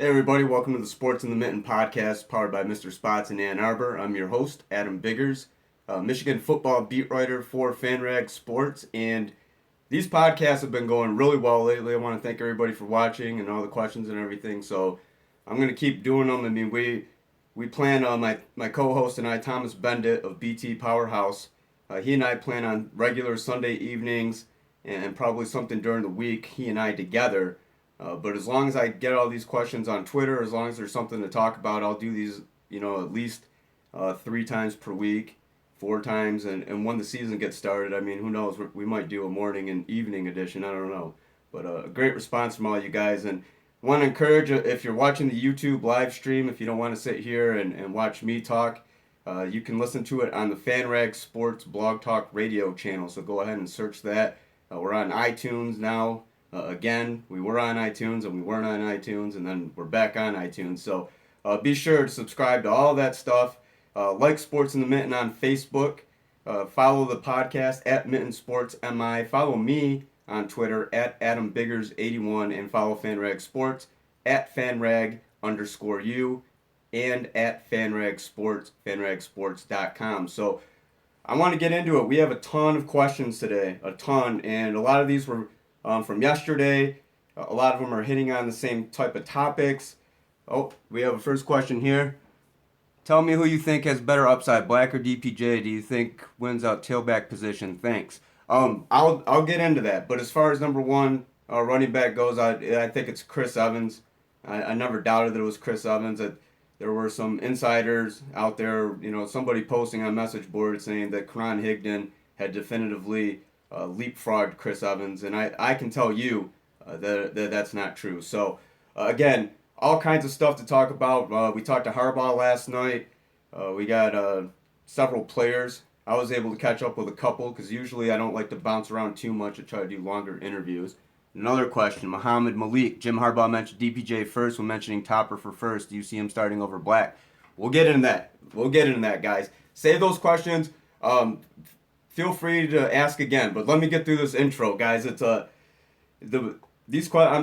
Hey everybody, welcome to the Sports in the Mitten podcast powered by Mr. Spots in Ann Arbor. I'm your host, Adam Biggers, Michigan football beat writer for FanRag Sports, and these podcasts have been going really well lately. I want to thank everybody for watching and all the questions and everything. So I'm going to keep doing them. I mean, we plan on my co-host and I, Thomas Bendit of BT Powerhouse. He and I plan on regular Sunday evenings and probably something during the week, he and I together. But as long as I get all these questions on Twitter, as long as there's something to talk about, I'll do these, at least 3 times per week, 4 times. And when the season gets started, I mean, who knows? We might do a morning and evening edition. I don't know. But a great response from all you guys. And want to encourage, if you're watching the YouTube live stream, if you don't want to sit here and watch me talk, you can listen to it on the FanRag Sports Blog Talk Radio channel. So go ahead and search that. We're on iTunes now. Again, we were on iTunes and we weren't on iTunes, and then we're back on iTunes. So be sure to subscribe to all that stuff. Like Sports in the Mitten on Facebook. Follow the podcast at Mitten Sports MI. Follow me on Twitter at AdamBiggers81, and follow FanRag Sports at FanRag_U and at FanRag Sports, FanRagSports.com. So I want to get into it. We have a ton of questions today, a ton, and a lot of these were from yesterday. A lot of them are hitting on the same type of topics. Oh, we have a first question here. Tell me who you think has better upside, Black or DPJ. Do you think wins out tailback position? Thanks. I'll get into that. But as far as number one running back goes, I think it's Chris Evans. I never doubted that it was Chris Evans. That there were some insiders out there, somebody posting on message boards saying that Karan Higdon had definitively leapfrogged Chris Evans, and I can tell you that that's not true. So again, all kinds of stuff to talk about. We talked to Arbor last night. We got several players. I was able to catch up with a couple because usually I don't like to bounce around too much. I try to do longer interviews. Another question, Muhammad Malik. Jim Harbaugh mentioned DPJ first when mentioning Topper for first. Do you see him starting over Black? We'll get into that. Guys. Save those questions. Feel free to ask again, but let me get through this intro, guys. It's I'm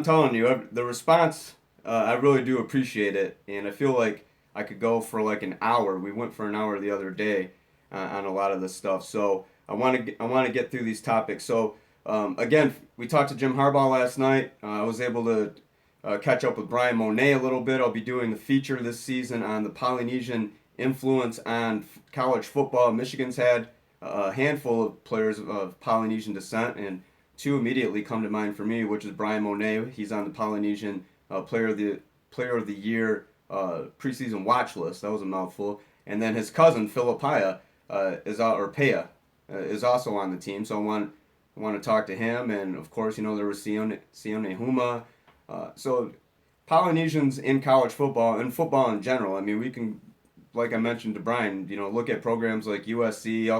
telling you, the response, I really do appreciate it, and I feel like I could go for like an hour. We went for an hour the other day on a lot of this stuff, so I want to get through these topics. So again, we talked to Jim Harbaugh last night. I was able to catch up with Brian Monet a little bit. I'll be doing the feature this season on the Polynesian influence on college football. Michigan's had a handful of players of Polynesian descent, and two immediately come to mind for me, which is Brian Monet. He's on the Polynesian Player of the Year preseason watch list. That was a mouthful. And then his cousin Philip Paya Paya is also on the team. So I want to talk to him, and of course, there was Sione Huma. So Polynesians in college football and football in general. I mean, we can, like I mentioned to Brian, look at programs like USC,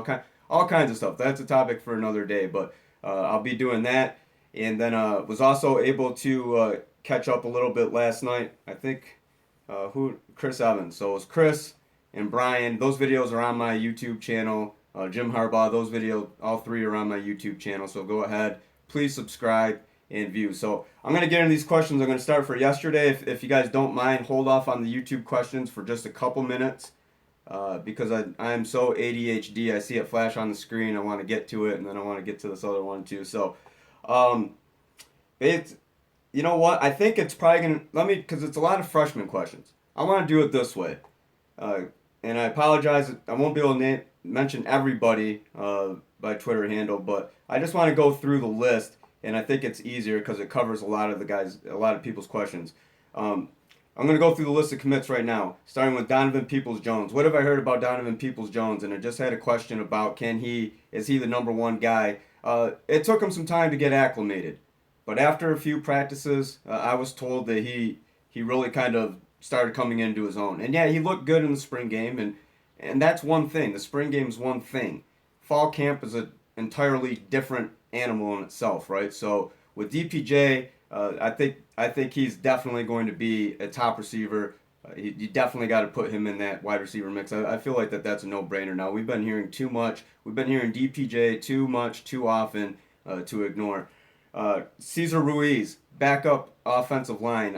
all kinds of stuff. That's a topic for another day, but I'll be doing that. And then was also able to catch up a little bit last night. I think Chris Evans. So it was Chris and Brian. Those videos are on my YouTube channel. Jim Harbaugh. Those videos, all three are on my YouTube channel. So go ahead, please subscribe and view. So I'm gonna get into these questions. I'm gonna start for yesterday. If you guys don't mind, hold off on the YouTube questions for just a couple minutes. Because I am so ADHD, I see it flash on the screen, I want to get to it, and then I want to get to this other one too. So, you know what? I think it's probably because it's a lot of freshman questions. I want to do it this way, and I apologize, I won't be able to mention everybody by Twitter handle, but I just want to go through the list, and I think it's easier because it covers a lot of people's questions. I'm going to go through the list of commits right now, starting with Donovan Peoples-Jones. What have I heard about Donovan Peoples-Jones? And I just had a question about is he the number one guy? It took him some time to get acclimated. But after a few practices, I was told that he really kind of started coming into his own. And yeah, he looked good in the spring game, and that's one thing. The spring game is one thing. Fall camp is an entirely different animal in itself, right? So with DPJ, I think he's definitely going to be a top receiver. You definitely got to put him in that wide receiver mix. I feel like that's a no-brainer now. We've been hearing too much. We've been hearing DPJ too much, too often to ignore. Cesar Ruiz, backup offensive line.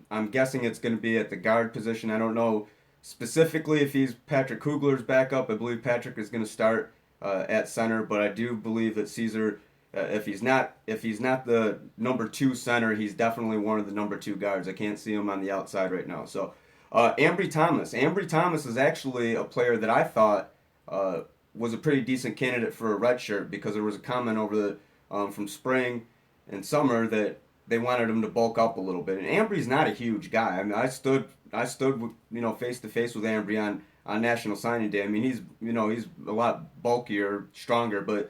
I'm guessing it's going to be at the guard position. I don't know specifically if he's Patrick Kugler's backup. I believe Patrick is going to start at center, but I do believe that Cesar, if he's not the number 2 center, he's definitely one of the number 2 guards. I can't see him on the outside right now. So, Ambry Thomas. Ambry Thomas is actually a player that I thought was a pretty decent candidate for a red shirt because there was a comment over the from spring and summer that they wanted him to bulk up a little bit. And Ambry's not a huge guy. I mean, I stood face to face with Ambry on National Signing Day. I mean, he's a lot bulkier, stronger, but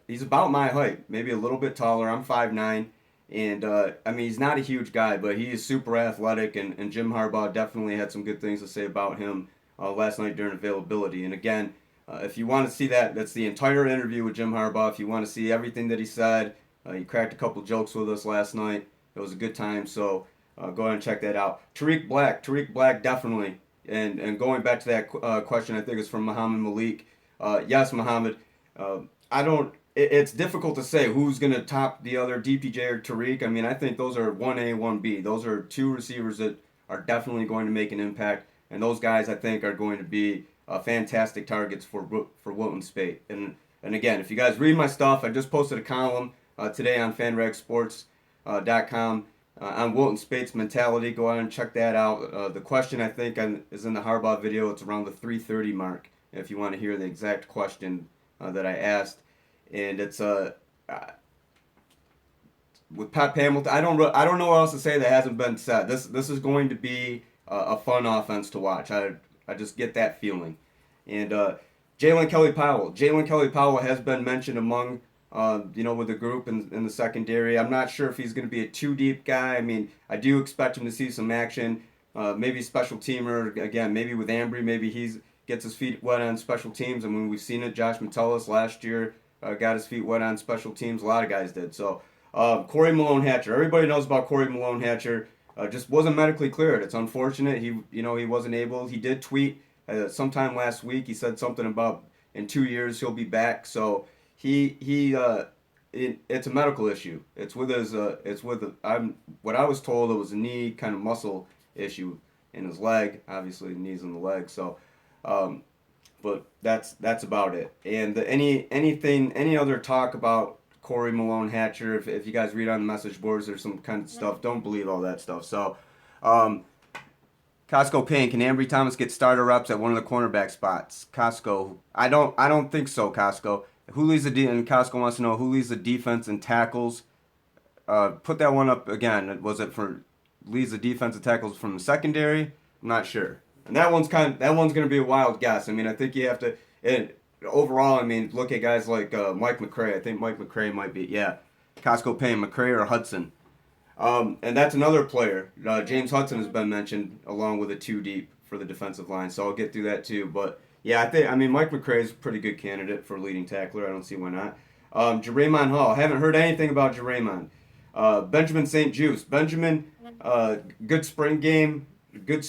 he's about my height, maybe a little bit taller. I'm 5'9", and I mean, he's not a huge guy, but he is super athletic, and Jim Harbaugh definitely had some good things to say about him last night during availability. And again, if you want to see that's the entire interview with Jim Harbaugh. If you want to see everything that he said, he cracked a couple jokes with us last night. It was a good time, so go ahead and check that out. Tariq Black definitely. And going back to that question, I think it's from Muhammad Malik. Yes, Muhammad. It's difficult to say who's going to top the other, DPJ or Tariq. I mean, I think those are 1A, 1B. Those are 2 receivers that are definitely going to make an impact. And those guys, I think, are going to be fantastic targets for Wilton Speight. And again, if you guys read my stuff, I just posted a column today on FanRagSports.com on Wilton Speight's mentality. Go out and check that out. The question, I think, is in the Harbaugh video. It's around the 3:30 mark, if you want to hear the exact question that I asked. And it's with Pat Hamilton. I don't know what else to say that hasn't been said. This is going to be a fun offense to watch. I just get that feeling. And Jalen Kelly Powell has been mentioned among with the group in the secondary. I'm not sure if he's going to be a 2-deep guy. I mean, I do expect him to see some action. Maybe special teamer again. Maybe with Ambry, maybe he gets his feet wet on special teams. I mean, we've seen it. Josh Metellus last year got his feet wet on special teams. A lot of guys did. So Corey Malone Hatcher. Everybody knows about Corey Malone Hatcher. Just wasn't medically cleared. It's unfortunate. He wasn't able. He did tweet sometime last week. He said something about in 2 years he'll be back. So it's a medical issue. It's with his what I was told, it was a knee kind of muscle issue in his leg. Obviously, the knee's in the leg. So, but that's about it. And any other talk about Corey Malone Hatcher, if you guys read on the message boards, there's some kind of stuff. Don't believe all that stuff. So, Costco Payne, can Ambry Thomas get starter reps at one of the cornerback spots? Costco, I don't think so. Costco, who leads and Costco wants to know who leads the defense and tackles. Put that one up again. Was it for leads the defense and tackles from the secondary? I'm not sure. And that one's going to be a wild guess. I mean, I think you have to. Overall, I mean, look at guys like Mike McCray. I think Mike McCray might be, Costco Payne, McCray or Hudson. And that's another player. James Hudson has been mentioned along with a 2-deep for the defensive line, so I'll get through that too. But yeah, Mike McCray is a pretty good candidate for leading tackler. I don't see why not. Jaraymon Hall. Haven't heard anything about Jaraymon. Benjamin St. Juice. Benjamin, good spring game, good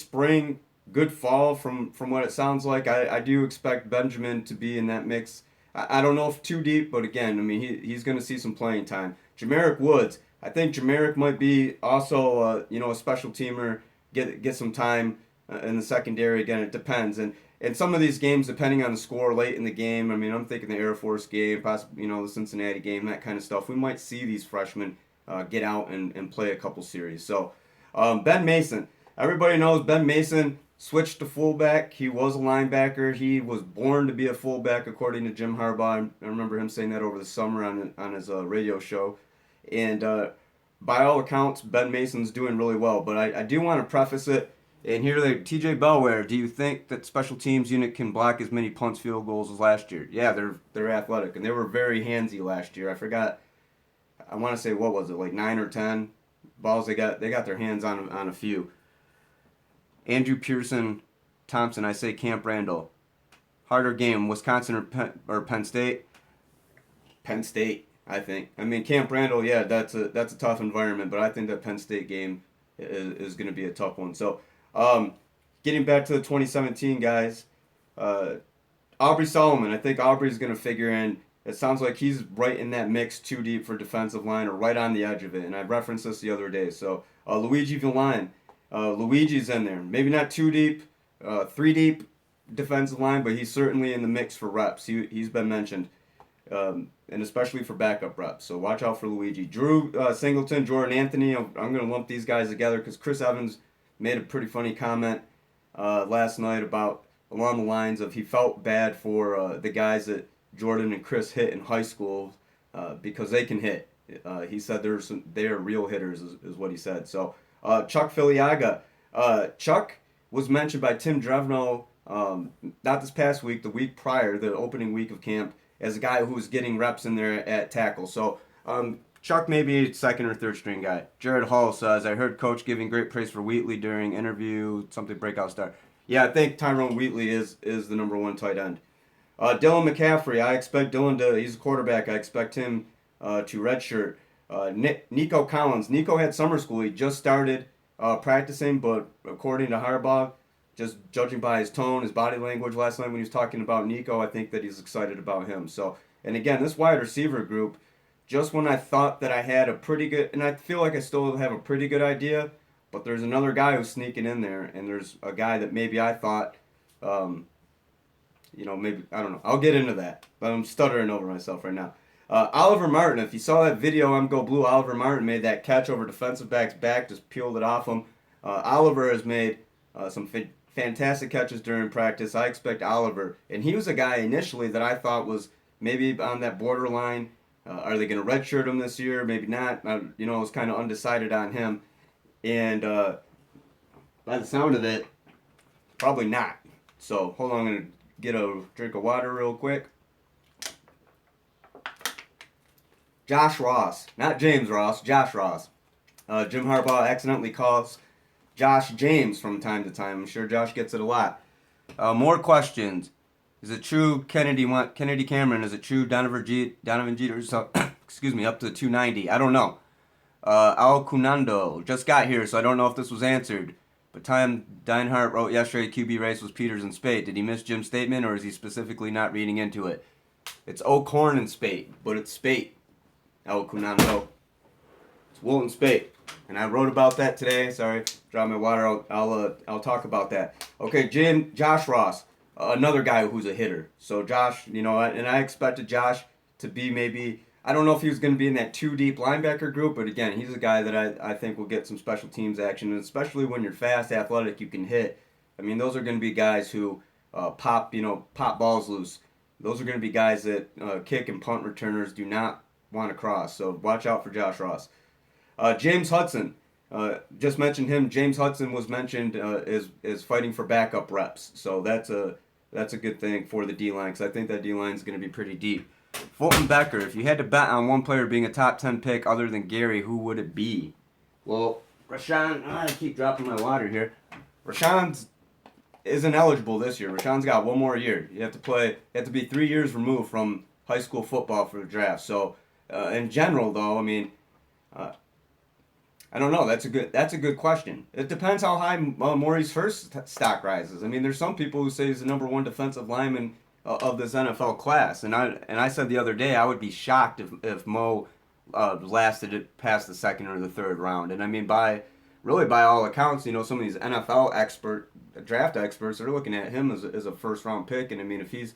fall from what it sounds like. I do expect Benjamin to be in that mix. I don't know if 2-deep, but again, I mean, he's going to see some playing time. Jamarick Woods. I think Jamarick might be also, a special teamer, get some time in the secondary. Again, it depends. And some of these games, depending on the score late in the game, I mean, I'm thinking the Air Force game, possibly, the Cincinnati game, that kind of stuff. We might see these freshmen get out and play a couple series. So, Ben Mason. Everybody knows Ben Mason switched to fullback. He was a linebacker. He was born to be a fullback, according to Jim Harbaugh. I remember him saying that over the summer on his radio show. And by all accounts, Ben Mason's doing really well. But I do want to preface it. And here, TJ Bellware, do you think that special teams unit can block as many punts, field goals as last year? Yeah, they're athletic. And they were very handsy last year. I forgot. I want to say, what was it, like 9 or 10 balls they got their hands on a few. Andrew Pearson Thompson, I say Camp Randall. Harder game, Wisconsin or Penn State? Penn State, I think. I mean, Camp Randall, yeah, that's a tough environment, but I think that Penn State game is going to be a tough one. So, getting back to the 2017 guys, Aubrey Solomon, I think Aubrey's going to figure in it sounds like he's right in that mix, too deep for defensive line or right on the edge of it. And I referenced this the other day. So Luigi Villain, Luigi's in there. Maybe not too deep, 3 deep defensive line, but he's certainly in the mix for reps. He's been mentioned, and especially for backup reps. So watch out for Luigi. Drew Singleton, Jordan Anthony. I'm going to lump these guys together because Chris Evans made a pretty funny comment last night about along the lines of he felt bad for the guys that Jordan and Chris hit in high school because they can hit. He said they are real hitters is what he said. So Chuck Filiaga. Chuck was mentioned by Tim Drevno not this past week, the week prior, the opening week of camp, as a guy who was getting reps in there at tackle. So Chuck may be a second or third string guy. Jared Hall says, I heard Coach giving great praise for Wheatley during interview, something breakout star. Yeah, I think Tyrone Wheatley is the number one tight end. Dylan McCaffrey, I expect Dylan he's a quarterback. I expect him to redshirt. Nico Collins. Nico had summer school. He just started practicing, but according to Harbaugh, just judging by his tone, his body language last night when he was talking about Nico, I think that he's excited about him. So, and again, this wide receiver group, just when I thought that I had a pretty good, and I feel like I still have a pretty good idea, but there's another guy who's sneaking in there, and there's a guy that maybe I thought, maybe, I don't know. I'll get into that, but I'm stuttering over myself right now. Oliver Martin, if you saw that video, I'm Go Blue, Oliver Martin made that catch over defensive back's back, just peeled it off him. Oliver has made some fantastic catches during practice. I expect Oliver, and he was a guy initially that I thought was maybe on that borderline. Are they going to redshirt him this year? Maybe not. I was kind of undecided on him. And by the sound of it, probably not. So hold on, I'm going to get a drink of water real quick. Josh Ross, not James Ross, Josh Ross. Jim Harbaugh accidentally calls Josh James from time to time. I'm sure Josh gets it a lot. More questions. Is it true Kennedy Cameron? Is it true Donovan Jeter's up, excuse me, up to 290? I don't know. Al Cunando just got here, so I don't know if this was answered. But Tom Deinhardt wrote yesterday QB race was Peters and Speight. Did he miss Jim's statement, or is he specifically not reading into it? It's O'Corn and Speight, but it's Speight. Al Cunando. It's Wilton Speight. And I wrote about that today. Sorry, dropped my water. I'll talk about that. Okay, Josh Ross, another guy who's a hitter. So Josh, and I expected Josh to be maybe, I don't know if he was going to be in that 2 deep linebacker group, but again, he's a guy that I think will get some special teams action, and especially when you're fast, athletic, you can hit. I mean, those are going to be guys who pop balls loose. Those are going to be guys that kick and punt returners do not want to cross. So watch out for Josh Ross. James Hudson, just mentioned him. James Hudson was mentioned is fighting for backup reps. So that's a good thing for the D-line, because I think that D-line is going to be pretty deep. Fulton Becker, if you had to bet on one player being a top 10 pick other than Gary, who would it be? Well, Rashawn, I keep dropping my water here. Rashawn isn't eligible this year. Rashawn's got one more year. You have to be 3 years removed from high school football for the draft. So, in general, though, I mean, I don't know. That's a good question. It depends how high Maury's first stock rises. I mean, there's some people who say he's the number one defensive lineman of this NFL class, and I said the other day I would be shocked if Mo lasted it past the second or the third round. And I mean, by all accounts, some of these NFL draft experts are looking at him as a first round pick. And I mean, if he's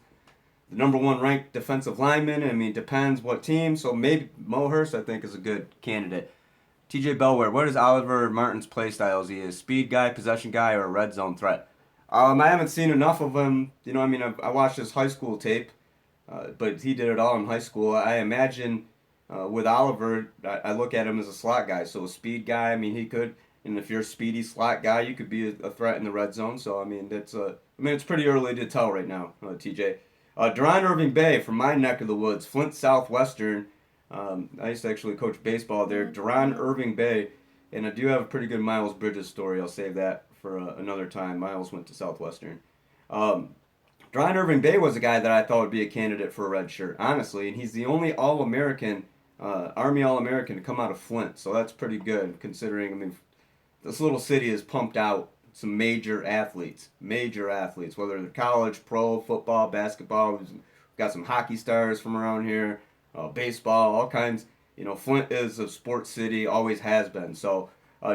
the number one ranked defensive lineman, I mean, depends what team. So maybe Mo Hurst, I think, is a good candidate. TJ Bellware, what is Oliver Martin's play style? Is he a speed guy, possession guy, or a red zone threat? I haven't seen enough of him. I watched his high school tape, but he did it all in high school. I imagine with Oliver, I look at him as a slot guy. So a speed guy, I mean, he could, and if you're a speedy slot guy, you could be a threat in the red zone. So, I mean, it's pretty early to tell right now, TJ. Deron Irving Bay from my neck of the woods, Flint Southwestern. I used to actually coach baseball there. Deron Irving Bay, and I do have a pretty good Miles Bridges story. I'll save that for another time. Miles went to Southwestern. Deron Irving Bay was a guy that I thought would be a candidate for a red shirt, honestly, and he's the only All-American, Army All-American to come out of Flint, so that's pretty good considering, I mean, this little city has pumped out some major athletes, whether they're college, pro, football, basketball, got some hockey stars from around here, baseball, all kinds. Flint is a sports city, always has been. So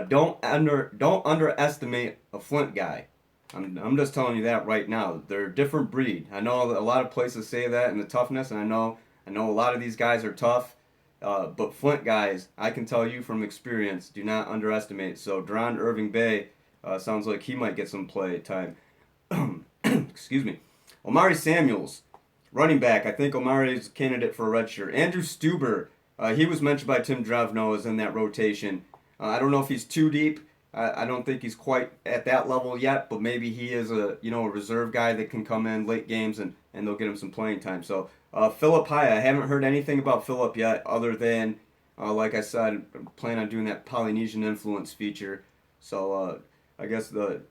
don't underestimate a Flint guy. I'm just telling you that right now. They're a different breed. I know a lot of places say that in the toughness, and I know a lot of these guys are tough. But Flint guys, I can tell you from experience, do not underestimate. So Deron Irving Bay sounds like he might get some play time. Excuse me. Omari Samuels, running back. I think Omari is a candidate for a red shirt. Andrew Stuber, he was mentioned by Tim Drevno as in that rotation. I don't know if he's too deep. I don't think he's quite at that level yet, but maybe he is a reserve guy that can come in late games and they'll get him some playing time. So Philip High, I haven't heard anything about Philip yet other than, like I said, I'm planning on doing that Polynesian influence feature. So I guess to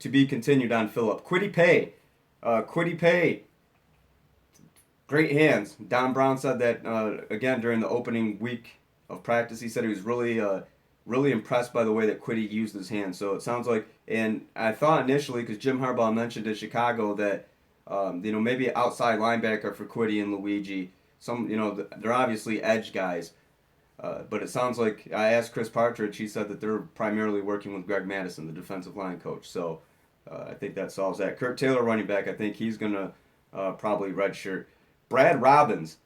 be continued on Philip. Quiddy Pay, great hands. Don Brown said that again during the opening week of practice. He said he was really impressed by the way that Quiddy used his hands. So it sounds like, and I thought initially, because Jim Harbaugh mentioned in Chicago that, maybe outside linebacker for Quiddy and Luigi. They're obviously edge guys. But it sounds like, I asked Chris Partridge, he said that they're primarily working with Greg Madison, the defensive line coach. So I think that solves that. Kurt Taylor, running back, I think he's going to probably redshirt. Brad Robbins.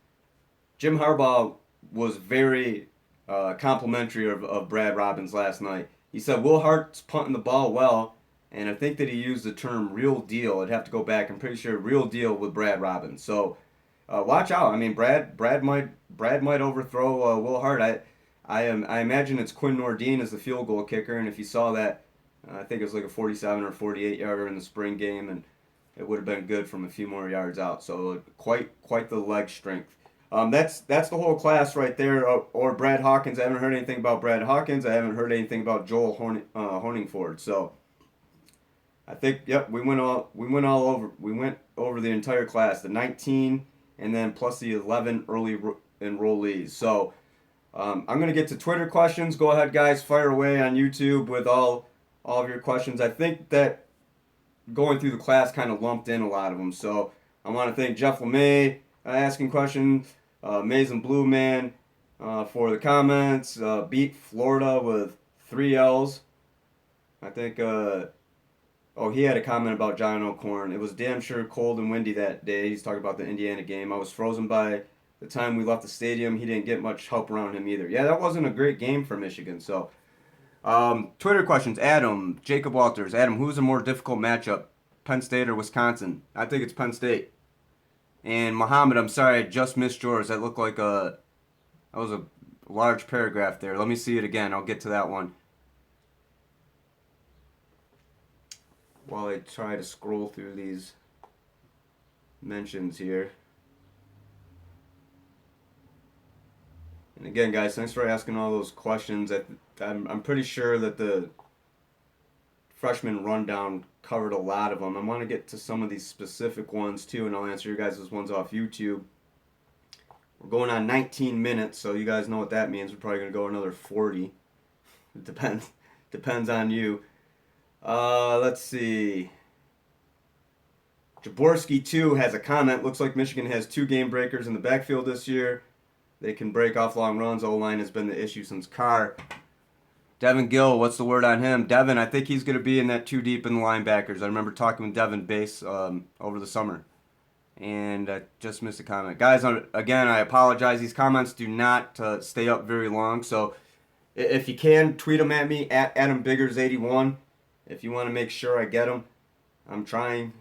Jim Harbaugh was very complimentary of Brad Robbins last night. He said Will Hart's punting the ball well, and I think that he used the term real deal. I'd have to go back. I'm pretty sure real deal with Brad Robbins. So watch out. I mean, Brad might overthrow Will Hart. I imagine it's Quinn Nordine as the field goal kicker, and if you saw that, I think it was like a 47 or 48 yarder in the spring game, and it would have been good from a few more yards out. So quite the leg strength. That's the whole class right there. Or Brad Hawkins. I haven't heard anything about Brad Hawkins. I haven't heard anything about Joel Honingford. So I think we went over the entire class, the 19 and then plus the 11 early enrollees. So I'm gonna get to Twitter questions. Go ahead, guys, fire away on YouTube with all of your questions. I think that going through the class kind of lumped in a lot of them. So I want to thank Jeff LeMay asking questions. Mason Blue Man for the comments. Beat Florida with 3 L's. I think, he had a comment about John O'Corn. It was damn sure cold and windy that day. He's talking about the Indiana game. I was frozen by the time we left the stadium. He didn't get much help around him either. Yeah, that wasn't a great game for Michigan. So, Twitter questions. Adam, Jacob Walters. Adam, who's a more difficult matchup, Penn State or Wisconsin? I think it's Penn State. And Muhammad, I'm sorry, I just missed yours. That looked like that was a large paragraph there. Let me see it again. I'll get to that one while I try to scroll through these mentions here. And again, guys, thanks for asking all those questions. I'm pretty sure that the freshman rundown covered a lot of them. I want to get to some of these specific ones too, and I'll answer your guys' ones off YouTube. We're going on 19 minutes, so you guys know what that means. We're probably going to go another 40. It depends on you. Let's see. Jaborski 2 has a comment. Looks like Michigan has 2 game breakers in the backfield this year. They can break off long runs. O-line has been the issue since Carr. Devin Gill, what's the word on him? Devin, I think he's going to be in that 2 deep in the linebackers. I remember talking with Devin Bass over the summer. And I just missed a comment. Guys, again, I apologize. These comments do not stay up very long. So if you can, tweet them at me, at AdamBiggers81. If you want to make sure I get them. I'm trying.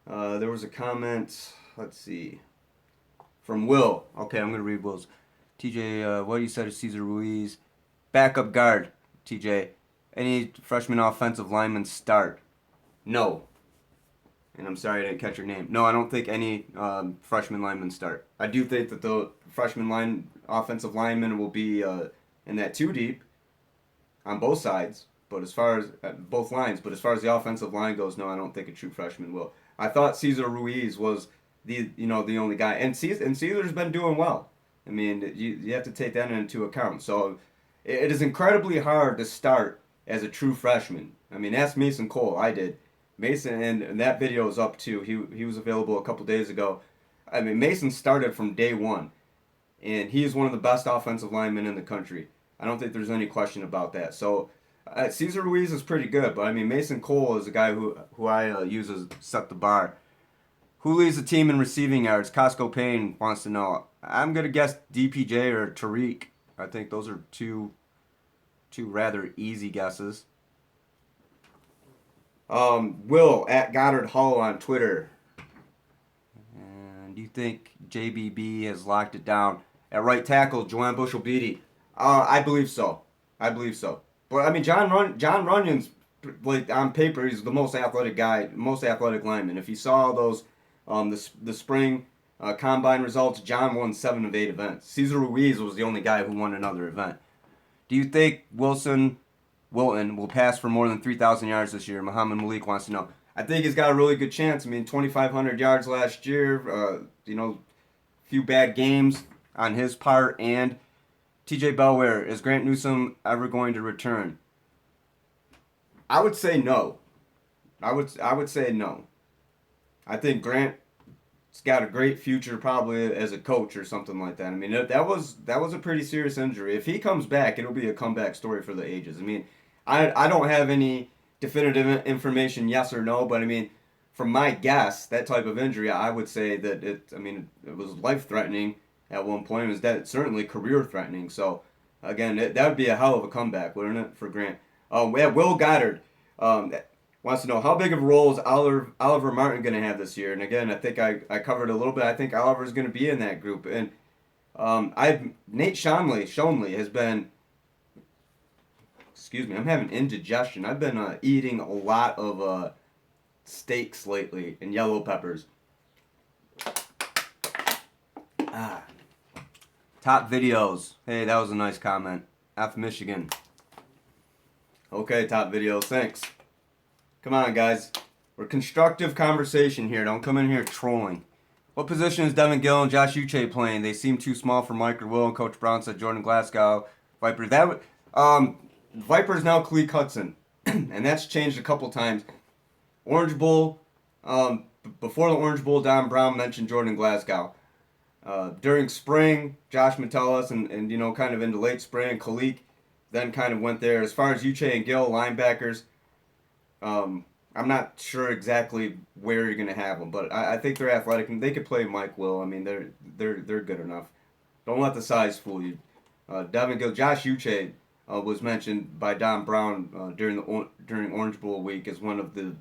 There was a comment, let's see, from Will. Okay, I'm going to read Will's. TJ, what you said is Cesar Ruiz. Backup guard, TJ. Any freshman offensive lineman start? No. And I'm sorry I didn't catch your name. No, I don't think any freshman linemen start. I do think that the freshman offensive linemen will be in that 2 deep on both sides, but as far as both lines. But as far as the offensive line goes, no, I don't think a true freshman will. I thought Cesar Ruiz was the only guy, and Cesar's been doing well. I mean, you have to take that into account. So it is incredibly hard to start as a true freshman. I mean, ask Mason Cole. I did. Mason, and that video is up too. He was available a couple days ago. I mean, Mason started from day one, and he is one of the best offensive linemen in the country. I don't think there's any question about that. So Cesar Ruiz is pretty good, but I mean Mason Cole is a guy who I use as set the bar. Who leads the team in receiving yards? Costco Payne wants to know. I'm gonna guess DPJ or Tariq. I think those are two rather easy guesses. Will at Goddard Hall on Twitter. And do you think JBB has locked it down at right tackle? Joanne Bushell-Beatty. I believe so. I believe so. But I mean, John Runyon's like on paper, he's the most athletic guy, most athletic lineman. If you saw those, the spring combine results, John won 7 of 8 events. Cesar Ruiz was the only guy who won another event. Do you think Wilton will pass for more than 3,000 yards this year? Muhammad Malik wants to know. I think he's got a really good chance. I mean, 2,500 yards last year. Few bad games on his part. And TJ Bellware, is Grant Newsome ever going to return? I would say no. I would say no. I think Grant's got a great future probably as a coach or something like that. I mean, that was a pretty serious injury. If he comes back, it'll be a comeback story for the ages. I mean, I don't have any definitive information, yes or no, but I mean, from my guess, that type of injury, I would say that it was life-threatening at one point. It was that certainly career-threatening. So, again, that would be a hell of a comeback, wouldn't it, for Grant? We have Will Goddard wants to know, how big of a role is Oliver Martin going to have this year? And again, I think I covered a little bit. I think Oliver's going to be in that group. And Nate Schonley has been, excuse me, I'm having indigestion. I've been eating a lot of steaks lately and yellow peppers. Top videos. Hey, that was a nice comment. F Michigan. Okay, top videos. Thanks. Come on, guys. We're constructive conversation here. Don't come in here trolling. What position is Devin Gill and Josh Uche playing? They seem too small for Mike or Will, and Coach Brown said Jordan Glasgow. Vipers. Vipers now Khaleke Hudson. And that's changed a couple times. Orange Bowl. Before the Orange Bowl, Don Brown mentioned Jordan Glasgow. During spring, Josh Metellus and kind of into late spring, Khaleke then kind of went there. As far as Uche and Gill, linebackers, I'm not sure exactly where you're going to have them, but I think they're athletic and they could play Mike Will. I mean, they're good enough. Don't let the size fool you. Devin Gill, Josh Uche was mentioned by Don Brown during Orange Bowl week as one of the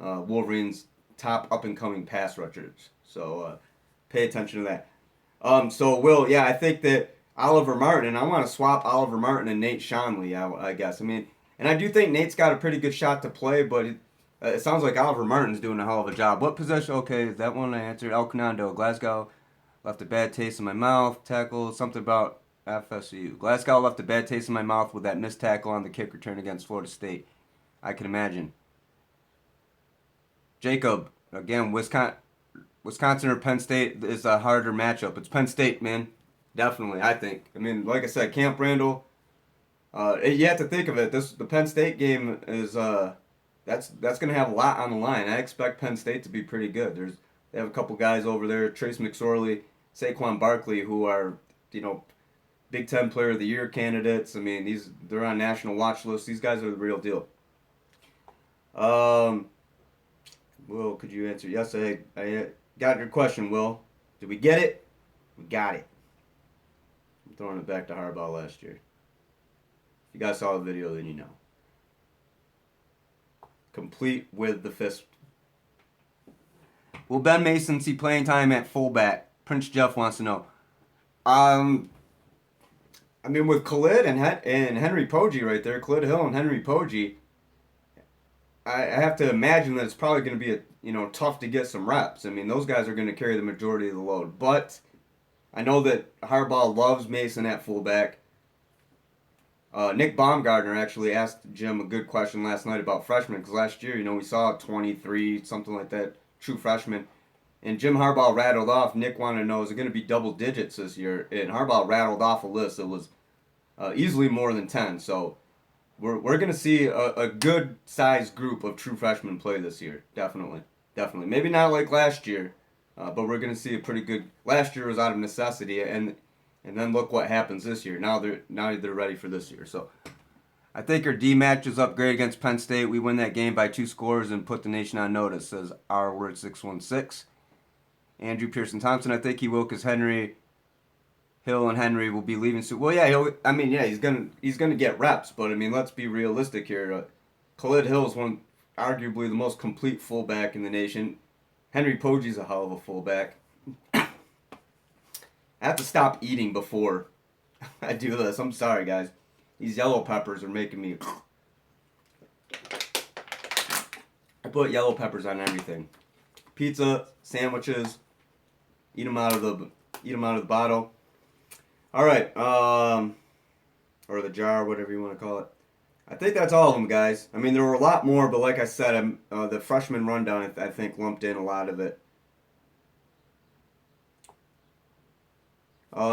Wolverines' top up-and-coming pass rushers. So pay attention to that. So Will, yeah, I think that Oliver Martin, I want to swap Oliver Martin and Nate Schonley, I guess. I mean, and I do think Nate's got a pretty good shot to play, but it sounds like Oliver Martin's doing a hell of a job. What possession? Okay, is that one I answered? El Canando, Glasgow left a bad taste in my mouth. Tackle, something about FSU. Glasgow left a bad taste in my mouth with that missed tackle on the kick return against Florida State. I can imagine. Jacob, again, Wisconsin or Penn State is a harder matchup. It's Penn State, man. Definitely, I think. I mean, like I said, Camp Randall. You have to think of it. The Penn State game is that's going to have a lot on the line. I expect Penn State to be pretty good. They have a couple guys over there, Trace McSorley, Saquon Barkley, who are Big Ten Player of the Year candidates. I mean, they're on national watch lists. These guys are the real deal. Will, could you answer? Yes, I got your question, Will. Did we get it? We got it. I'm throwing it back to Harbaugh last year. If you guys saw the video, then you know. Complete with the fist. Will Ben Mason see playing time at fullback? Prince Jeff wants to know. I mean, with Khalid and Henry Poggi right there, Khalid Hill and Henry Poggi, I have to imagine that it's probably going to be tough to get some reps. I mean, those guys are going to carry the majority of the load. But I know that Harbaugh loves Mason at fullback. Nick Baumgartner actually asked Jim a good question last night about freshmen, because last year, we saw 23, something like that, true freshmen. And Jim Harbaugh rattled off, Nick wanted to know, is it going to be double digits this year? And Harbaugh rattled off a list that was easily more than 10. So we're going to see a good-sized group of true freshmen play this year, definitely. Maybe not like last year, But we're going to see a pretty good. Last year was out of necessity, and then look what happens this year. Now they're ready for this year. So I think our D matches up great against Penn State. We win that game by 2 scores and put the nation on notice. Says our word 616. Andrew Pearson Thompson. I think he will because Hill and Henry will be leaving soon. Well, yeah, he's gonna get reps, but I mean, let's be realistic here. Khalid Hill is arguably the most complete fullback in the nation. Henry Poggi's a hell of a fullback. I have to stop eating before I do this. I'm sorry, guys. These yellow peppers are making me. I put yellow peppers on everything. Pizza, sandwiches. Eat them out of the bottle. All right, or the jar, whatever you want to call it. I think that's all of them, guys. I mean, there were a lot more, but like I said, the freshman rundown, I think, lumped in a lot of it.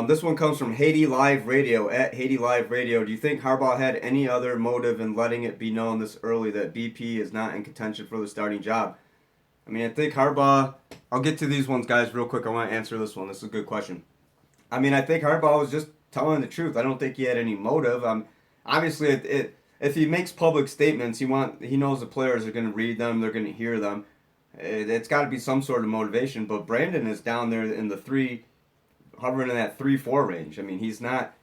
This one comes from Haiti Live Radio, at Haiti Live Radio. Do you think Harbaugh had any other motive in letting it be known this early that BP is not in contention for the starting job? I mean, I think Harbaugh... I'll get to these ones, guys, real quick. I want to answer this one. This is a good question. I mean, I think Harbaugh was just telling the truth. I don't think he had any motive. Obviously, if he makes public statements, he knows the players are going to read them, they're going to hear them. It's got to be some sort of motivation. But Brandon is down there in the hovering in that 3-4 range. I mean, he's not.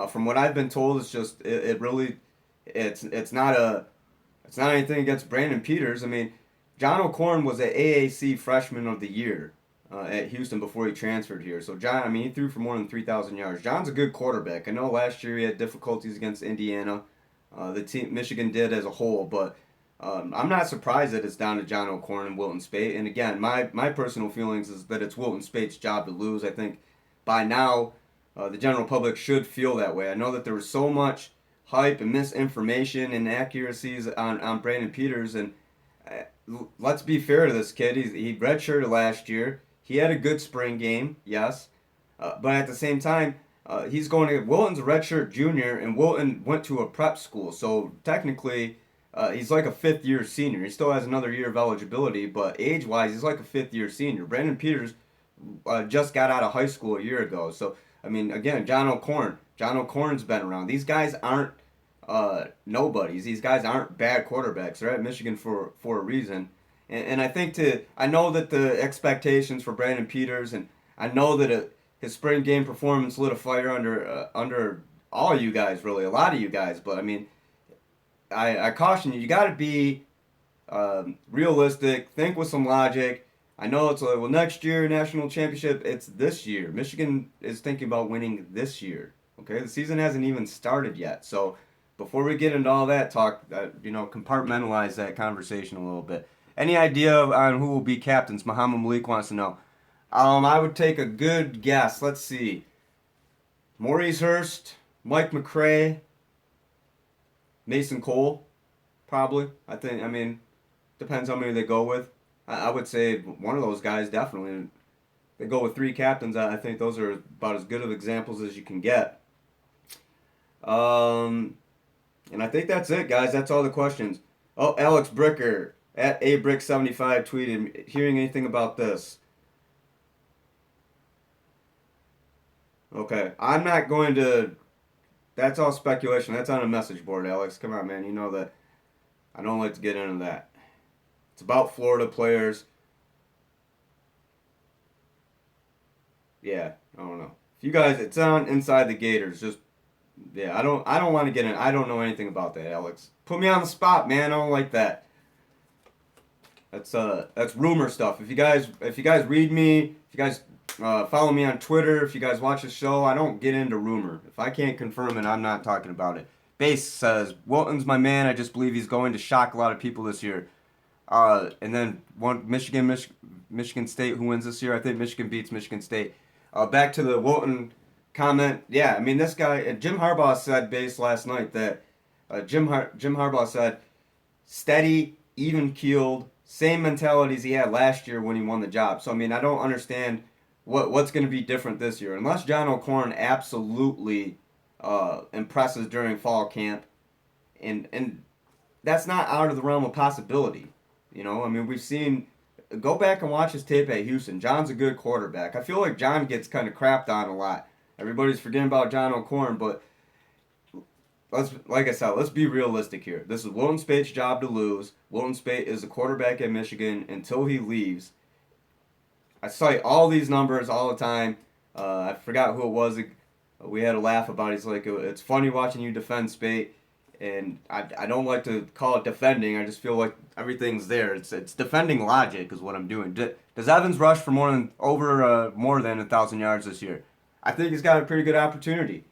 From what I've been told, it's just it's not anything against Brandon Peters. I mean, John O'Korn was an AAC Freshman of the Year at Houston before he transferred here. So John, I mean, he threw for more than 3,000 yards. John's a good quarterback. I know last year he had difficulties against Indiana. The team Michigan did as a whole, but I'm not surprised that it's down to John O'Korn and Wilton Speight. And again, my personal feelings is that it's Wilton Spaight's job to lose. I think by now the general public should feel that way. I know that there was so much hype and misinformation and inaccuracies on Brandon Peters, and let's be fair to this kid. He redshirted last year. He had a good spring game, yes. But at the same time, Wilton's a redshirt junior, and Wilton went to a prep school. So technically, he's like a fifth-year senior. He still has another year of eligibility, but age-wise, he's like a fifth-year senior. Brandon Peters just got out of high school a year ago. So, I mean, again, John O'Korn's been around. These guys aren't nobodies. These guys aren't bad quarterbacks. They're at Michigan for a reason. And I know that the expectations for Brandon Peters, and I know that his spring game performance lit a fire under all you guys, really, a lot of you guys. But I mean, I caution you. You got to be realistic. Think with some logic. I know it's like, well, next year national championship. It's this year. Michigan is thinking about winning this year. Okay, the season hasn't even started yet. So before we get into all that talk, compartmentalize that conversation a little bit. Any idea on who will be captains? Muhammad Malik wants to know. I would take a good guess. Let's see. Maurice Hurst, Mike McCray, Mason Cole, probably. Depends how many they go with. I would say one of those guys definitely. They go with 3 captains. I think those are about as good of examples as you can get. And I think that's it, guys. That's all the questions. Oh, Alex Bricker at abrick75 tweeted, hearing anything about this? Okay, I'm not going to. That's all speculation. That's on a message board, Alex. Come on, man. You know that I don't like to get into that. It's about Florida players. Yeah, I don't know. If you guys, it's on Inside the Gators. I don't want to get in. I don't know anything about that, Alex. Put me on the spot, man. I don't like that. That's rumor stuff. If you guys read me, if you guys follow me on Twitter, if you guys watch the show, I don't get into rumor. If I can't confirm it, I'm not talking about it. Base says, Wilton's my man. I just believe he's going to shock a lot of people this year. And then Michigan State, who wins this year? I think Michigan beats Michigan State. Back to the Wilton comment. Yeah, I mean, this guy, Jim Harbaugh said base last night that Jim Harbaugh said steady, even-keeled, same mentalities he had last year when he won the job. So, I mean, I don't understand what's going to be different this year. Unless John O'Korn absolutely impresses during fall camp. And that's not out of the realm of possibility. I mean, we've seen go back and watch his tape at Houston. John's a good quarterback. I feel like John gets kind of crapped on a lot. Everybody's forgetting about John O'Corn, but like I said, let's be realistic here. This is Wilton Speight's job to lose. Wilton Speight is the quarterback at Michigan until he leaves. I cite all these numbers all the time. I forgot who it was. We had a laugh about it. He's like, it's funny watching you defend Speight. And I don't like to call it defending. I just feel like everything's there. It's defending logic is what I'm doing. Does Evans rush for more than 1,000 yards this year? I think he's got a pretty good opportunity.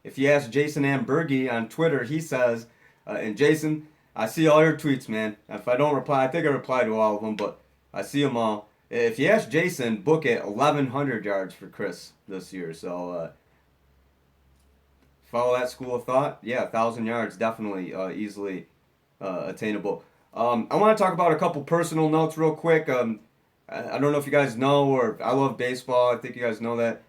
If you ask Jason Ambergi on Twitter, he says, and Jason, I see all your tweets, man. If I don't reply, I think I reply to all of them, but I see them all. If you ask Jason, book it 1,100 yards for Chris this year. So follow that school of thought. Yeah, 1,000 yards, definitely easily attainable. I want to talk about a couple personal notes real quick. I don't know if you guys know, or I love baseball. I think you guys know that.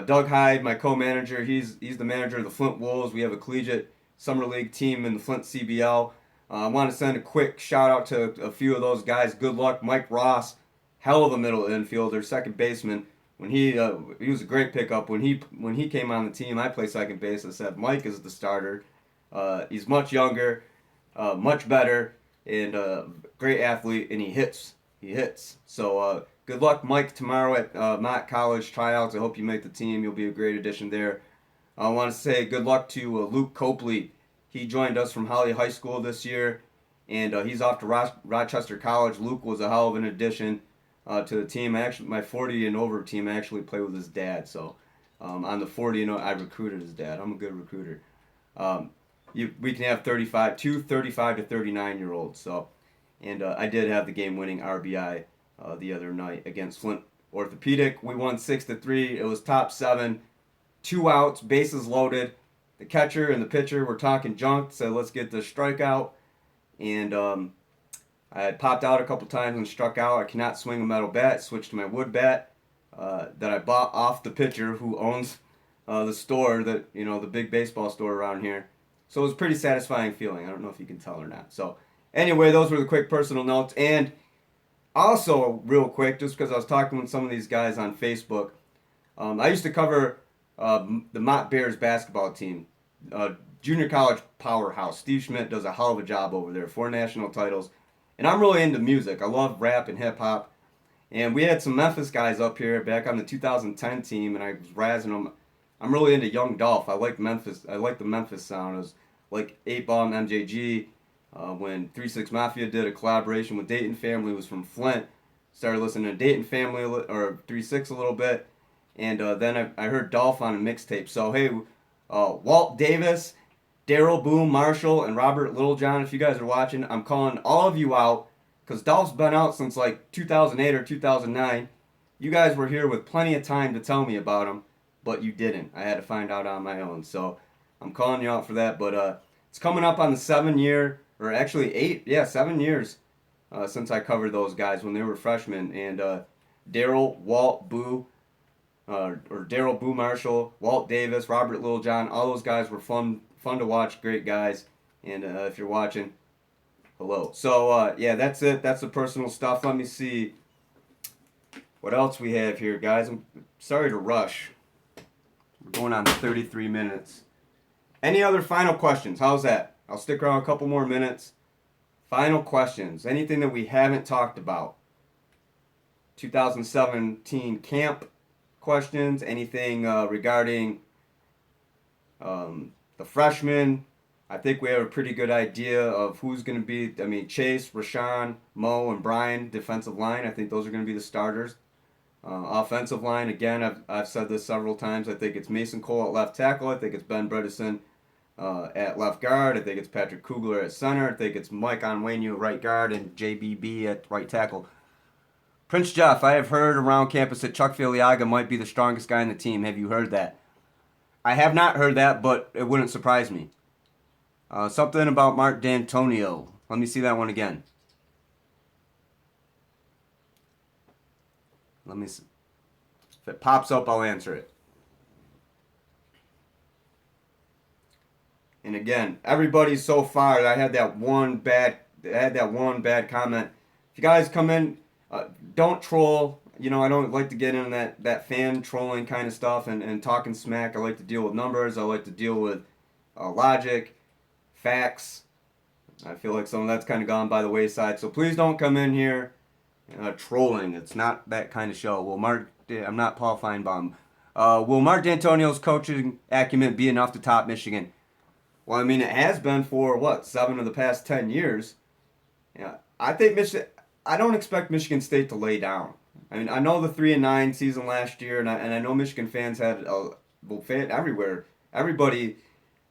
Doug Hyde, my co-manager, he's the manager of the Flint Wolves. We have a collegiate summer league team in the Flint CBL. I want to send a quick shout out to a few of those guys. Good luck, Mike Ross, hell of a middle infielder, second baseman. When he was a great pickup. When he came on the team, I play second base. I said Mike is the starter. He's much younger, much better, and great athlete, and he hits. So good luck, Mike, tomorrow at Mott College tryouts. I hope you make the team. You'll be a great addition there. I want to say good luck to Luke Copley. He joined us from Holly High School this year, and he's off to Rochester College. Luke was a hell of an addition to the team. Actually, my 40 and over team, I actually play with his dad. So on the 40 and over, I recruited his dad. I'm a good recruiter. We can have 35 to 39-year-olds. So, and I did have the game-winning RBI the other night against Flint Orthopedic. We won 6-3. It was top 7, 2 outs, bases loaded. The catcher and the pitcher were talking junk, said let's get the strikeout. And I had popped out a couple times and struck out. I cannot swing a metal bat. Switched to my wood bat that I bought off the pitcher who owns the store, the big baseball store around here. So it was a pretty satisfying feeling. I don't know if you can tell or not. So anyway, those were the quick personal notes. And also, real quick, just because I was talking with some of these guys on Facebook, I used to cover the Mott Bears basketball team, junior college powerhouse. Steve Schmidt does a hell of a job over there, 4 national titles. And I'm really into music. I love rap and hip hop. And we had some Memphis guys up here back on the 2010 team, and I was razzing them. I'm really into Young Dolph. I like Memphis. I like the Memphis sound. It was like 8-Ball and MJG. When 3-6 Mafia did a collaboration with Dayton Family, was from Flint. Started listening to Dayton Family or 3-6 a little bit. And then I heard Dolph on a mixtape. So, hey, Walt Davis, Daryl Boone Marshall, and Robert Littlejohn, if you guys are watching, I'm calling all of you out because Dolph's been out since like 2008 or 2009. You guys were here with plenty of time to tell me about him, but you didn't. I had to find out on my own. So I'm calling you out for that. But it's coming up on the 7-year, or actually 7 years since I covered those guys when they were freshmen. And Daryl, Walt, Boo, or Daryl Boo Marshall, Walt Davis, Robert Littlejohn, all those guys were fun to watch, great guys. And if you're watching, hello. So that's it. That's the personal stuff. Let me see what else we have here, guys. I'm sorry to rush. We're going on 33 minutes. Any other final questions? How's that? I'll stick around a couple more minutes. Final questions. Anything that we haven't talked about? 2017 camp questions? Anything regarding the freshmen? I think we have a pretty good idea of who's going to be. I mean, Chase, Rashawn, Mo, and Brian, defensive line. I think those are going to be the starters. Offensive line, again, I've said this several times. I think it's Mason Cole at left tackle. I think it's Ben Bredesen at left guard. I think it's Patrick Kugler at center. I think it's Mike Onwenu at right guard and JBB at right tackle. Prince Jeff, I have heard around campus that Chuck Filiaga might be the strongest guy in the team. Have you heard that? I have not heard that, but it wouldn't surprise me. Something about Mark D'Antonio. Let me see that one again. Let me see. If it pops up, I'll answer it. And again, everybody so far, I had that one bad comment. If you guys come in, Don't troll. I don't like to get into that fan trolling kind of stuff and talking smack. I like to deal with numbers. I like to deal with logic, facts. I feel like some of that's kind of gone by the wayside. So please don't come in here trolling. It's not that kind of show. I'm not Paul Feinbaum. Will Mark D'Antonio's coaching acumen be enough to top Michigan? Well, I mean, it has been for, 7 of the past 10 years. Yeah, I think I don't expect Michigan State to lay down. I mean, I know the 3-9 season last year, and I know Michigan fans had fan everywhere. Everybody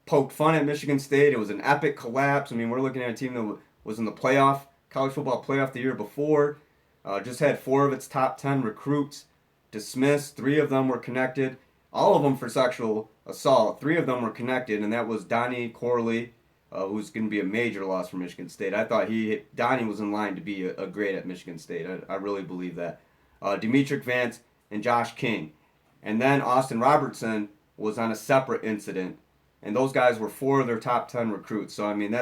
poked fun at Michigan State. It was an epic collapse. I mean, we're looking at a team that was in the college football playoff the year before. Just had 4 of its top 10 recruits dismissed. 3 of them were connected. All of them for sexual assault. 3 of them were connected, and that was Donnie Corley, who's going to be a major loss for Michigan State. I thought Donnie was in line to be a great at Michigan State. I really believe that. Demetric Vance and Josh King. And then Austin Robertson was on a separate incident. And those guys were 4 of their top 10 recruits. So, I mean,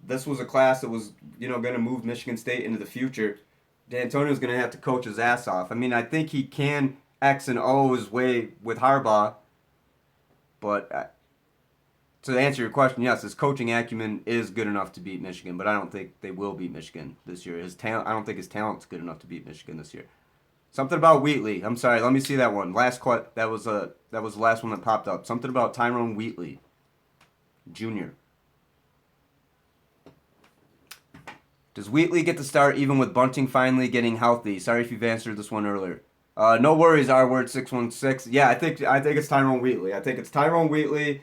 this was a class that was, going to move Michigan State into the future. D'Antonio's going to have to coach his ass off. I mean, I think he can X and O his way with Harbaugh. But to answer your question, yes, his coaching acumen is good enough to beat Michigan. But I don't think they will beat Michigan this year. I don't think his talent's good enough to beat Michigan this year. Something about Wheatley. I'm sorry. Let me see that one. That was the last one that popped up. Something about Tyrone Wheatley, Jr. Does Wheatley get the start even with Bunting finally getting healthy? Sorry if you've answered this one earlier. No worries, R-word 616. Yeah, I think it's Tyrone Wheatley. I think it's Tyrone Wheatley,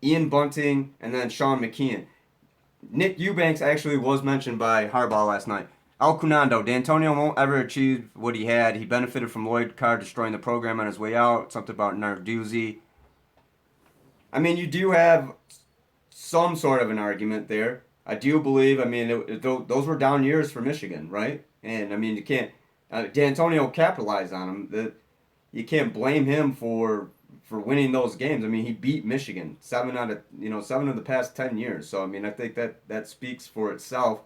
Ian Bunting, and then Sean McKeon. Nick Eubanks actually was mentioned by Harbaugh last night. Al Cunando, D'Antonio won't ever achieve what he had. He benefited from Lloyd Carr destroying the program on his way out. Something about Narduzzi. I mean, you do have some sort of an argument there. I do believe, I mean, those were down years for Michigan, right? And, I mean, you can't, D'Antonio capitalized on them. You can't blame him for winning those games. I mean, he beat Michigan 7 of the past 10 years. So, I mean, I think that speaks for itself.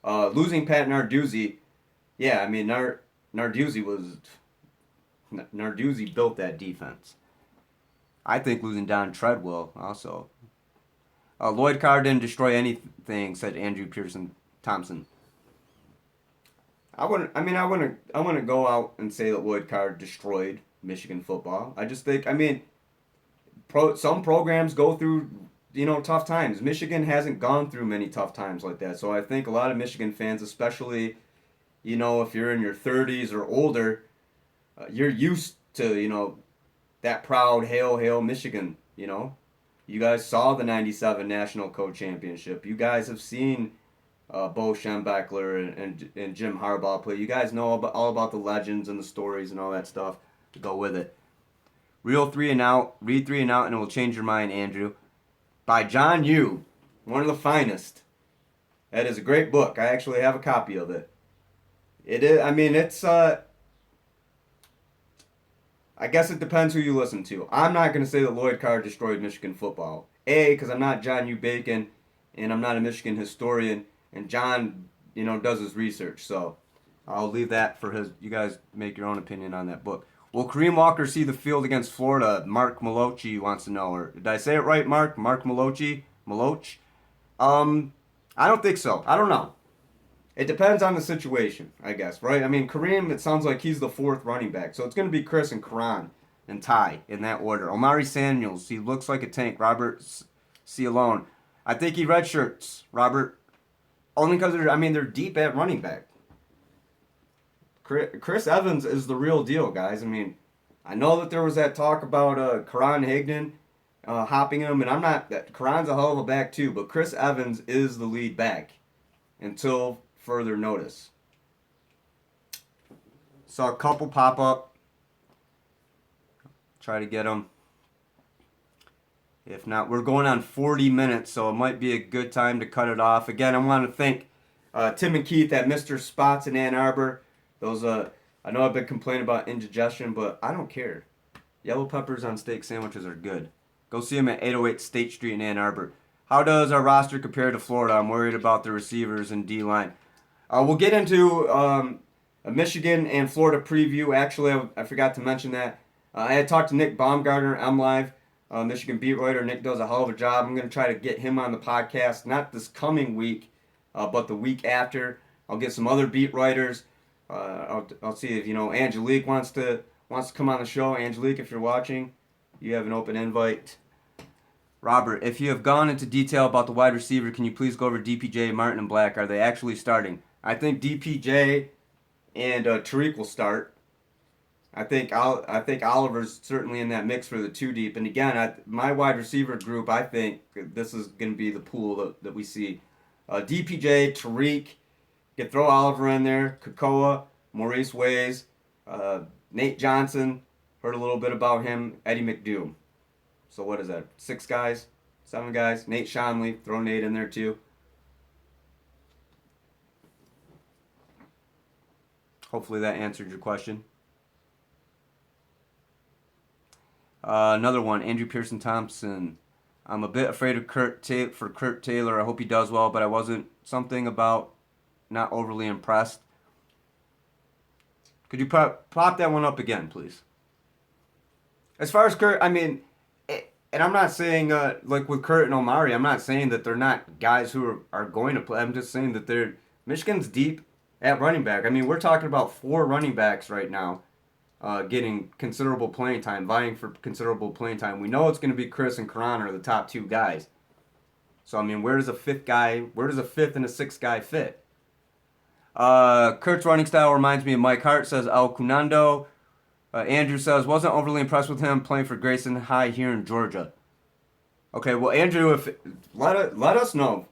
Losing Pat Narduzzi, yeah, I mean, Narduzzi built that defense. I think losing Don Treadwell also. Lloyd Carr didn't destroy anything, said Andrew Pearson Thompson. I wouldn't go out and say that Lloyd Carr destroyed Michigan football. I just think, I mean, some programs go through, tough times. Michigan hasn't gone through many tough times like that. So I think a lot of Michigan fans, especially, if you're in your 30s or older, you're used to, that proud Hail, Hail, Michigan, You guys saw the 97 National Co-Championship. You guys have seen Bo Schembechler and Jim Harbaugh play. You guys know all about the legends and the stories and all that stuff to go with it. Read 3 and Out, and it will change your mind, Andrew. By John Yoo, one of the finest. That is a great book. I actually have a copy of it. It is. I mean, it's. I guess it depends who you listen to. I'm not going to say that Lloyd Carr destroyed Michigan football. Because I'm not John U. Bacon, and I'm not a Michigan historian, and John, does his research. So I'll leave that for you guys make your own opinion on that book. Will Kareem Walker see the field against Florida? Mark Malochi wants to know. Or did I say it right, Mark? Mark Malochi? Maloch? I don't think so. I don't know. It depends on the situation, I guess, right? I mean, Kareem, it sounds like he's the 4th running back. So it's going to be Chris and Karan and Ty in that order. Omari Samuels, he looks like a tank. Robert Cialone. I think he redshirts, Robert. Only because they're deep at running back. Chris Evans is the real deal, guys. I mean, I know that there was that talk about Karan Higdon hopping him, and I'm not. Karan's a hell of a back too, but Chris Evans is the lead back until further notice. Saw a couple pop up. Try to get them. If not, we're going on 40 minutes, so it might be a good time to cut it off. Again, I want to thank Tim and Keith at Mr. Spots in Ann Arbor. Those, I know I've been complaining about indigestion, but I don't care. Yellow peppers on steak sandwiches are good. Go see them at 808 State Street in Ann Arbor. How does our roster compare to Florida? I'm worried about the receivers and D-line. We'll get into a Michigan and Florida preview. Actually, I forgot to mention that. I had talked to Nick Baumgartner, MLive, Michigan beat writer. Nick does a hell of a job. I'm going to try to get him on the podcast, not this coming week, but the week after. I'll get some other beat writers. I'll see if Angelique wants to come on the show. Angelique, if you're watching, you have an open invite. Robert, if you have gone into detail about the wide receiver, can you please go over DPJ, Martin, and Black? Are they actually starting? I think DPJ and Tariq will start. I think Oliver's certainly in that mix for the 2 deep. And again, my wide receiver group, I think this is going to be the pool that we see. DPJ, Tariq, you can throw Oliver in there, Kakoa, Maurice Ways, Nate Johnson, heard a little bit about him, Eddie McDoom. So what is that? 6 guys? 7 guys? Nate Shomley, throw Nate in there too. Hopefully that answered your question. Another one, Andrew Pearson Thompson. I'm a bit afraid of Kurt Taylor. I hope he does well, but I wasn't something about not overly impressed. Could you pop that one up again, please? As far as Kurt, I mean, and I'm not saying, like with Kurt and Omari, I'm not saying that they're not guys who are going to play. I'm just saying that Michigan's deep at running back. I mean, we're talking about 4 running backs right now getting considerable playing time, vying for considerable playing time. We know it's going to be Chris and Karan are the top 2 guys. So, I mean, where does a 5th and a 6th guy fit? Kurt's running style reminds me of Mike Hart, says Al Cunando. Andrew says, wasn't overly impressed with him playing for Grayson High here in Georgia. Okay, well, Andrew, let us know.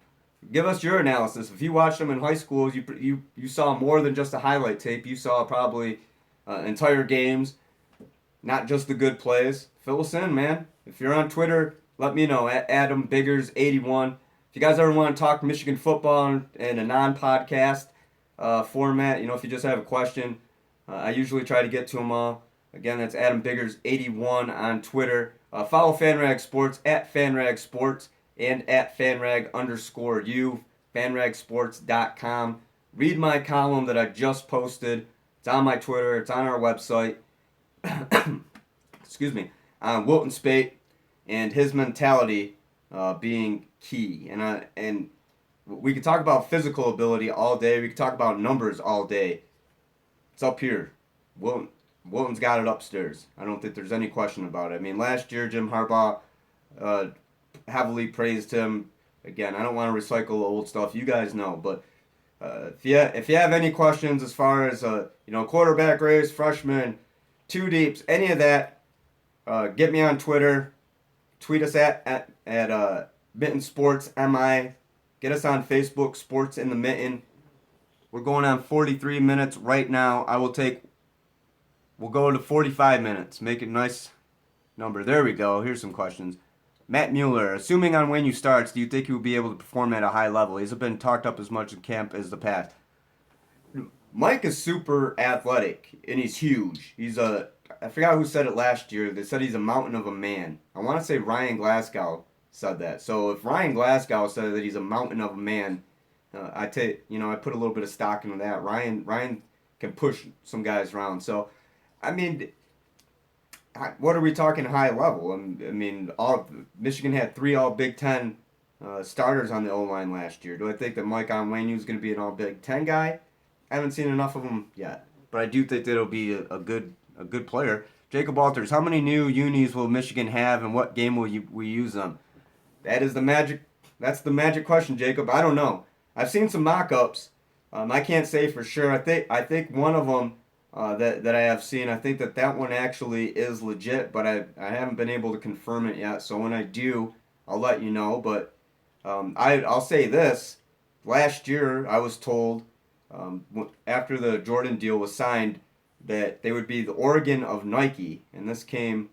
Give us your analysis. If you watched him in high school, you saw more than just a highlight tape. You saw probably entire games, not just the good plays. Fill us in, man. If you're on Twitter, let me know, at AdamBiggers81. If you guys ever want to talk Michigan football in a non-podcast format, if you just have a question, I usually try to get to them all. Again, that's AdamBiggers81 on Twitter. Follow FanRag Sports at FanRag Sports and at FanRag_U, FanRagSports.com. Read my column that I just posted. It's on my Twitter. It's on our website. Excuse me. On Wilton Speight and his mentality being key. And we could talk about physical ability all day. We could talk about numbers all day. It's up here. Wilton's got it upstairs. I don't think there's any question about it. I mean, last year Jim Harbaugh heavily praised him. Again, I don't want to recycle old stuff. You guys know, but if you have any questions as far as quarterback race, freshman, 2 deeps, any of that, get me on Twitter. Tweet us at Mitten Sports MI. Get us on Facebook, Sports in the Mitten. We're going on 43 minutes right now. We'll go to 45 minutes. Make it a nice number. There we go. Here's some questions. Matt Mueller, assuming on when you starts, do you think he will be able to perform at a high level? He hasn't been talked up as much in camp as the past. Mike is super athletic, and he's huge. I forgot who said it last year. They said he's a mountain of a man. I want to say Ryan Glasgow said that. So if Ryan Glasgow said that he's a mountain of a man, I put a little bit of stock into that. Ryan can push some guys around. So, I mean, what are we talking high level? I mean, Michigan had 3 all Big Ten starters on the O-line last year. Do I think that Mike Onwenu is going to be an all Big Ten guy? I haven't seen enough of him yet, but I do think that it'll be a good player. Jacob Walters, how many new unis will Michigan have, and what game will we use them? That's the magic question, Jacob. I don't know. I've seen some mock-ups. I can't say for sure. I think one of them that I have seen, I think that one actually is legit, but I haven't been able to confirm it yet. So when I do, I'll let you know. But I'll say this: last year I was told after the Jordan deal was signed that they would be the Oregon of Nike, and this came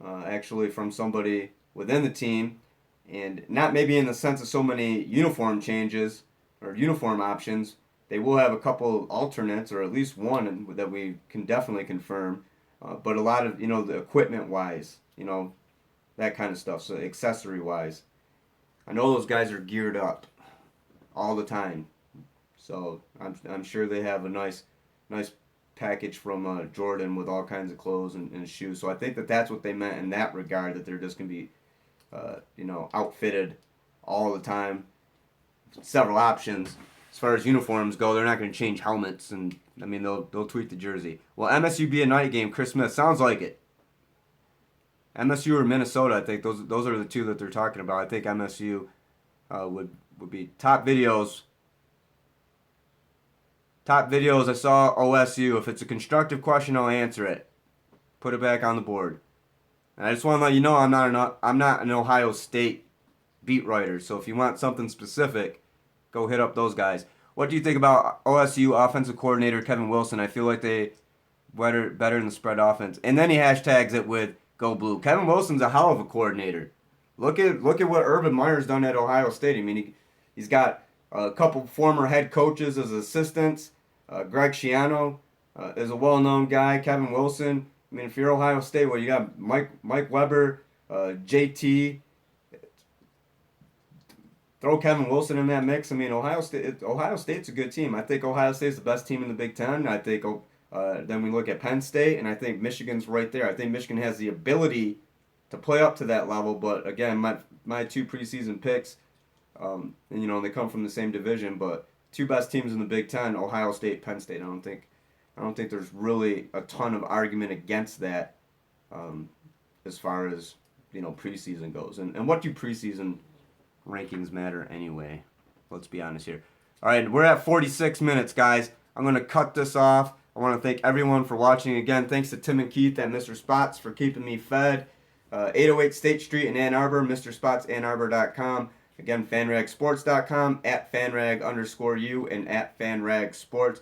actually from somebody within the team, and not maybe in the sense of so many uniform changes or uniform options. They will have a couple alternates, or at least one that we can definitely confirm. But a lot of, the equipment-wise, that kind of stuff, so accessory-wise. I know those guys are geared up all the time. So I'm sure they have a nice package from Jordan with all kinds of clothes and shoes. So I think that's what they meant in that regard, that they're just going to be, outfitted all the time. Several options. As far as uniforms go, they're not going to change helmets, and I mean they'll tweak the jersey. Will MSU be a night game? Chris Smith, sounds like it. MSU or Minnesota, I think those are the two that they're talking about. I think MSU would be top videos. Top videos. I saw OSU. If it's a constructive question, I'll answer it. Put it back on the board. And I just want to let you know I'm not an Ohio State beat writer. So if you want something specific, go hit up those guys. What do you think about OSU offensive coordinator Kevin Wilson? I feel like they better in the spread offense. And then he hashtags it with Go Blue. Kevin Wilson's a hell of a coordinator. Look at what Urban Meyer's done at Ohio State. I mean, he's got a couple former head coaches as assistants. Greg Schiano is a well-known guy. Kevin Wilson. I mean, if you're Ohio State, well, you got Mike Weber, JT. Throw Kevin Wilson in that mix. I mean, Ohio State's a good team. I think Ohio State's the best team in the Big Ten. I think then we look at Penn State, and I think Michigan's right there. I think Michigan has the ability to play up to that level. But again, my two preseason picks, and they come from the same division, but two best teams in the Big Ten, Ohio State, Penn State. I don't think there's really a ton of argument against that, as far as preseason goes. And what do preseason rankings matter anyway? Let's be honest here. All right, we're at 46 minutes, guys. I'm gonna cut this off. I want to thank everyone for watching again. Thanks to Tim and Keith at Mr. Spots for keeping me fed. 808 State Street in Ann Arbor, MrSpotsAnnArbor.com. Again, FanRagSports.com, at FanRag_U, and at FanRag Sports.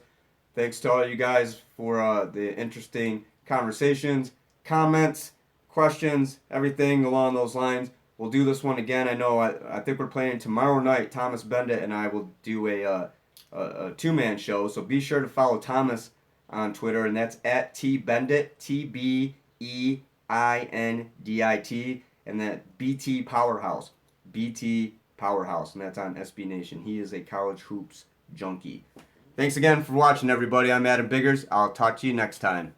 Thanks to all you guys for the interesting conversations, comments, questions, everything along those lines. We'll do this one again. I think we're playing tomorrow night. Thomas Bendit and I will do a two-man show. So be sure to follow Thomas on Twitter, and that's at TBendit, TBEINDIT, and that BT Powerhouse, and that's on SB Nation. He is a college hoops junkie. Thanks again for watching, everybody. I'm Adam Biggers. I'll talk to you next time.